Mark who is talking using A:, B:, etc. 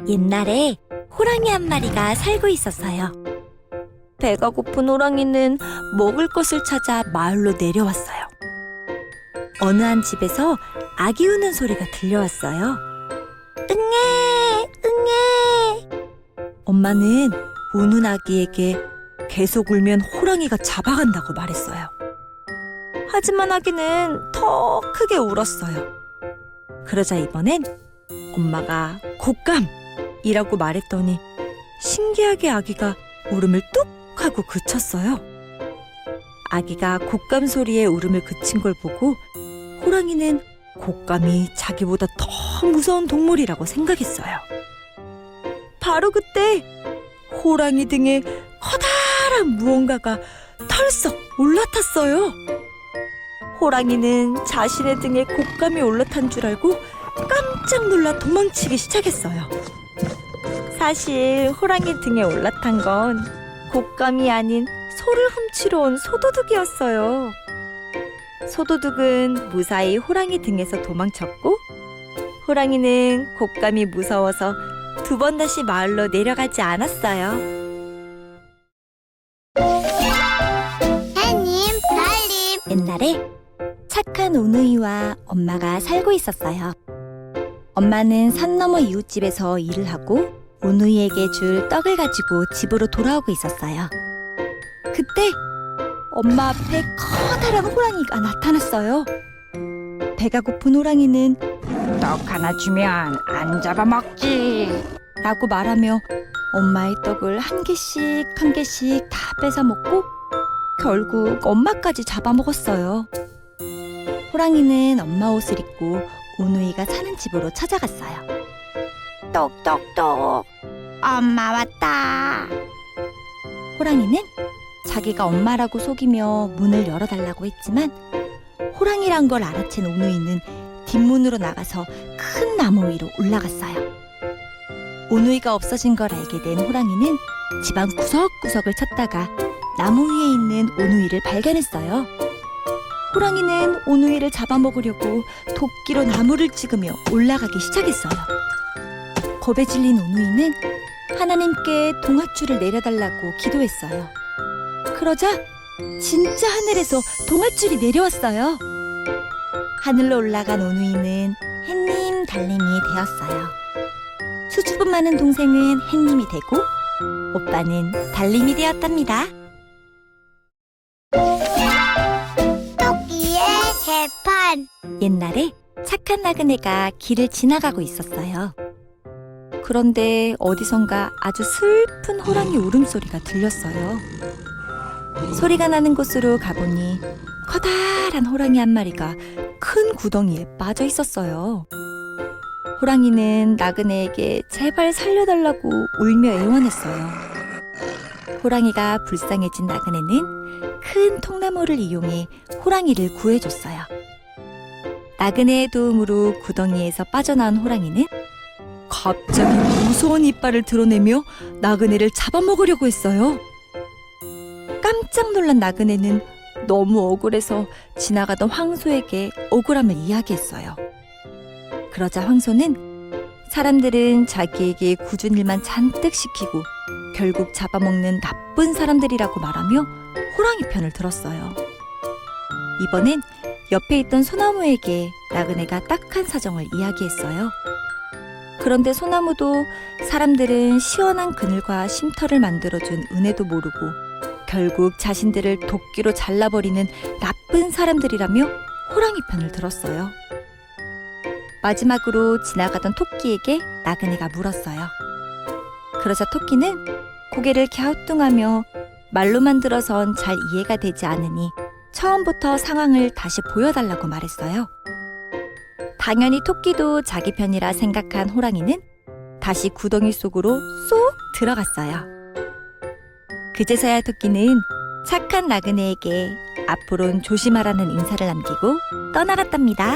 A: 옛날에 호랑이 한 마리가 살고 있었어요. 배가 고픈 호랑이는 먹을 것을 찾아 마을로 내려왔어요. 어느 한 집에서 아기 우는 소리가 들려왔어요. 응애, 응애. 엄마는 우는 아기에게 계속 울면 호랑이가 잡아간다고 말했어요. 하지만 아기는 더 크게 울었어요. 그러자 이번엔 엄마가 곶감이라고 말했더니 신기하게 아기가 울음을 뚝 하고 그쳤어요. 아기가 곶감 소리에 울음을 그친 걸 보고 호랑이는 곶감이 자기보다 더 무서운 동물이라고 생각했어요. 바로 그때 호랑이 등에 커다란 무언가가 털썩 올라탔어요. 호랑이는 자신의 등에 곶감이 올라탄 줄 알고 깜짝 놀라 도망치기 시작했어요. 사실 호랑이 등에 올라탄 건 곶감이 아닌 소를 훔치러 온 소도둑이었어요. 소도둑은 무사히 호랑이 등에서 도망쳤고 호랑이는 곶감이 무서워서 두 번 다시 마을로 내려가지 않았어요.
B: 해님, 달님.
A: 옛날에 착한 오누이와 엄마가 살고 있었어요. 엄마는 산 너머 이웃집에서 일을 하고 오누이에게 줄 떡을 가지고 집으로 돌아오고 있었어요. 그때 엄마 앞에 커다란 호랑이가 나타났어요. 배가 고픈 호랑이는
C: 떡 하나 주면 안 잡아먹지.
A: 라고 말하며 엄마의 떡을 한 개씩 한 개씩 다 뺏어 먹고 결국 엄마까지 잡아먹었어요. 호랑이는 엄마 옷을 입고 오누이가 사는 집으로 찾아갔어요. 똑똑똑,
B: 엄마 왔다.
A: 호랑이는 자기가 엄마라고 속이며 문을 열어달라고 했지만 호랑이란 걸 알아챈 오누이는 뒷문으로 나가서 큰 나무 위로 올라갔어요. 오누이가 없어진 걸 알게 된 호랑이는 집안 구석구석을 찾다가 나무 위에 있는 오누이를 발견했어요. 호랑이는 오누이를 잡아먹으려고 도끼로 나무를 찍으며 올라가기 시작했어요. 겁에 질린 오누이는 하나님께 동아줄을 내려달라고 기도했어요. 그러자 진짜 하늘에서 동아줄이 내려왔어요. 하늘로 올라간 오누이는 햇님, 달님이 되었어요. 수줍음 많은 동생은 햇님이 되고 오빠는 달님이 되었답니다.
B: 토끼의 재판.
A: 옛날에 착한 나그네가 길을 지나가고 있었어요. 그런데 어디선가 아주 슬픈 호랑이 울음소리가 들렸어요. 소리가 나는 곳으로 가보니 커다란 호랑이 한 마리가 큰 구덩이에 빠져 있었어요. 호랑이는 나그네에게 제발 살려달라고 울며 애원했어요. 호랑이가 불쌍해진 나그네는 큰 통나무를 이용해 호랑이를 구해줬어요. 나그네의 도움으로 구덩이에서 빠져나온 호랑이는 갑자기 무서운 이빨을 드러내며 나그네를 잡아먹으려고 했어요. 깜짝 놀란 나그네는 너무 억울해서 지나가던 황소에게 억울함을 이야기했어요. 그러자 황소는 사람들은 자기에게 굳은 일만 잔뜩 시키고 결국 잡아먹는 나쁜 사람들이라고 말하며 호랑이 편을 들었어요. 이번엔 옆에 있던 소나무에게 나그네가 딱한 사정을 이야기했어요. 그런데 소나무도 사람들은 시원한 그늘과 쉼터를 만들어준 은혜도 모르고 결국 자신들을 도끼로 잘라버리는 나쁜 사람들이라며 호랑이 편을 들었어요. 마지막으로 지나가던 토끼에게 나그네가 물었어요. 그러자 토끼는 고개를 갸우뚱하며 말로만 들어선 잘 이해가 되지 않으니 처음부터 상황을 다시 보여달라고 말했어요. 당연히 토끼도 자기 편이라 생각한 호랑이는 다시 구덩이 속으로 쏙 들어갔어요. 그제서야 토끼는 착한 나그네에게 앞으론 조심하라는 인사를 남기고 떠나갔답니다.